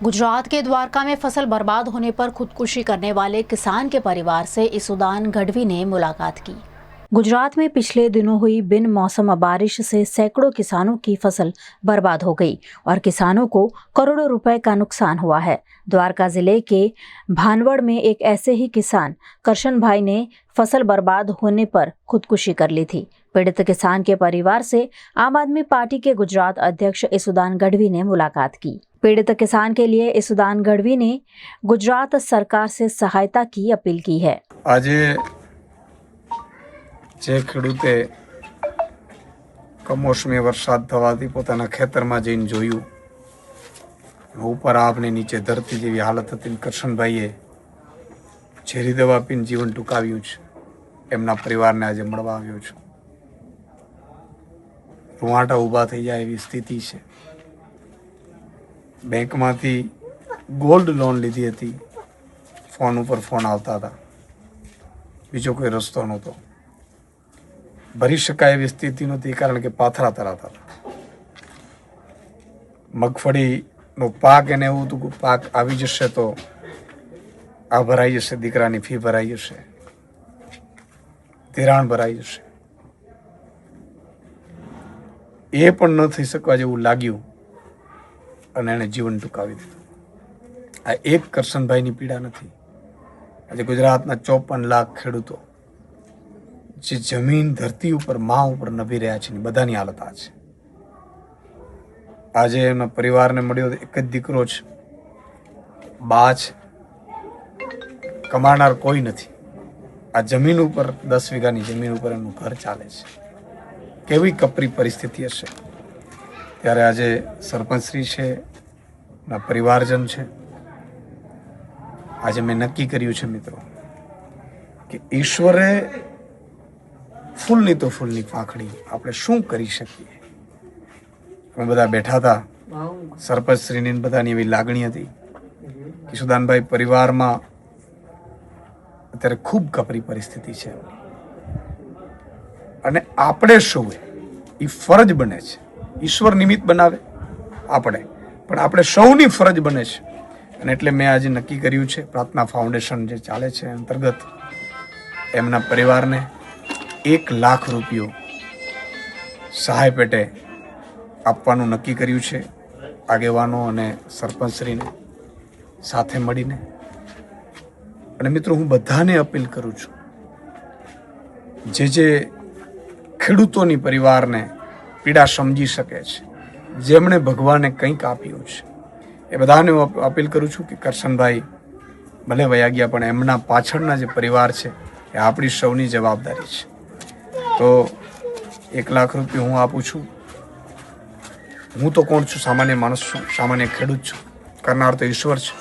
गुजरात के द्वारका में फसल बर्बाद होने पर खुदकुशी करने वाले किसान के परिवार से इसुदान गढ़वी ने मुलाकात की। गुजरात में पिछले दिनों हुई बिन मौसम बारिश से सैकड़ों किसानों की फसल बर्बाद हो गई और किसानों को करोड़ों रुपए का नुकसान हुआ है। द्वारका जिले के भानवड़ में एक ऐसे ही किसान करशन भाई ने फसल बर्बाद होने पर खुदकुशी कर ली थी। पीड़ित किसान के परिवार से आम आदमी पार्टी के गुजरात अध्यक्ष इसुदान गढ़वी ने मुलाकात की। पीड़ित किसान के लिए इसुदान गढ़वी ने गुजरात सरकार से सहायता की अपील की है। आज जे खेडूते कमोसमी वरसाद थवाथी पोताना खेतरमां जईने जोयुं, ऊपर आपने नीचे धरती जेवी हालत हती, करशनभाईए झेरी दवा आपीने जीवन टूंकाव्युं छे। एमना परिवारने आज मळवा આવ્યો છું। રૂવાટા ઊભા થઈ જાય એવી સ્થિતિ છે। બેંકમાંથી ગોલ્ડ લોન લીધી હતી, ફોન ઉપર ફોન આવતા હતા, બીજો કોઈ રસ્તો નહોતો, ભરી શકાય એવી સ્થિતિ નહોતી કારણ કે પાથરા તરાતા હતા। મગફળીનો પાક એને એવું હતું કે પાક આવી જશે તો આ ભરાઈ જશે, દીકરાની ફી ભરાઈ જશે, ધિરાણ ભરાઈ જશે, એ પણ ન થઈ શકવા જેવું લાગ્યું અને એણે જીવન ટૂંકાવી દીધું। આ એક કરશનભાઈની પીડા નથી, આજે ગુજરાતના 54 લાખ ખેડૂતો જે જમીન ધરતી ઉપર મા ઉપર નભી રહ્યા છે, બધાની હાલત આ છે। આજે એમના પરિવારને મળ્યો એક જ દીકરો છે, બા છે, કમાનાર કોઈ નથી। આ જમીન ઉપર 10 વીઘાની જમીન ઉપર એમનું ઘર ચાલે છે। કેવી કપરી પરિસ્થિતિ હશે। ત્યારે આજે સરપંચશ્રી છે, ના પરિવારજન છે, આજે મેં નક્કી કર્યું છે મિત્રો કે ઈશ્વરે ફૂલની તો ફૂલની પાંખડી, આપણે શું કરી શકીએ। અમે બધા બેઠા હતા, સરપંચશ્રીની બધાની એવી લાગણી હતી કે સુદાનભાઈ પરિવારમાં અત્યારે ખૂબ કપરી પરિસ્થિતિ છે અને આપણે સૌએ એ ફરજ બને છે, ઈશ્વર નિમિત્ત બનાવે આપણે, પણ આપણે સૌની ફરજ બને છે। અને એટલે મેં આજે નક્કી કર્યું છે, પ્રાર્થના ફાઉન્ડેશન જે ચાલે છે અંતર્ગત એમના પરિવારને 1 લાખ રૂપિયો સહાય પેટે આપવાનું નક્કી કર્યું છે। આગેવાનો અને સરપંચશ્રીને સાથે મળીને। અને મિત્રો, હું બધાને અપીલ કરું છું, જે ખેડૂતોની પરિવારને પીડા સમજી શકે છે, જેમણે ભગવાને કંઈક આપ્યું છે, એ બધાને હું અપીલ કરું છું કે કરશનભાઈ ભલે વયા ગયા પણ એમના પાછળના જે પરિવાર છે એ આપણી સૌની જવાબદારી છે। તો 1 લાખ રૂપિયા હું આપું છું। હું તો કોણ છું? સામાન્ય માણસ છું, સામાન્ય ખેડૂત છું, કરનાર તો ઈશ્વર છે।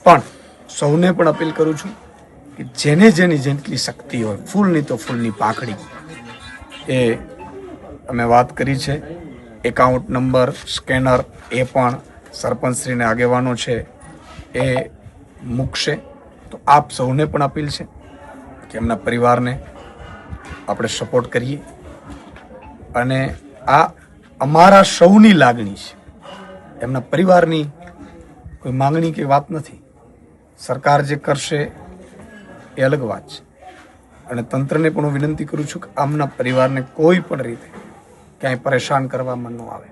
પણ સૌને પણ અપીલ કરું છું કે જેને જેની જેટલી શક્તિ હોય, ફૂલની તો ફૂલની પાંખડી, એ અમે વાત કરી છે। એકાઉન્ટ નંબર, સ્કેનર એ પણ સરપંચશ્રીને આગેવાનો છે એ મૂકશે। તો આપ સૌને પણ અપીલ છે કે એમના પરિવારને આપણે સપોર્ટ કરીએ। અને આ અમારા સૌની લાગણી છે, એમના પરિવારની કોઈ માંગણી કે વાત નથી। સરકાર જે કરશે એ અલગ વાત છે। અને તંત્રને પણ હું વિનંતી કરું છું કે આમના પરિવારને કોઈ પણ રીતે ક્યાંય પરેશાન કરવામાં ન આવે।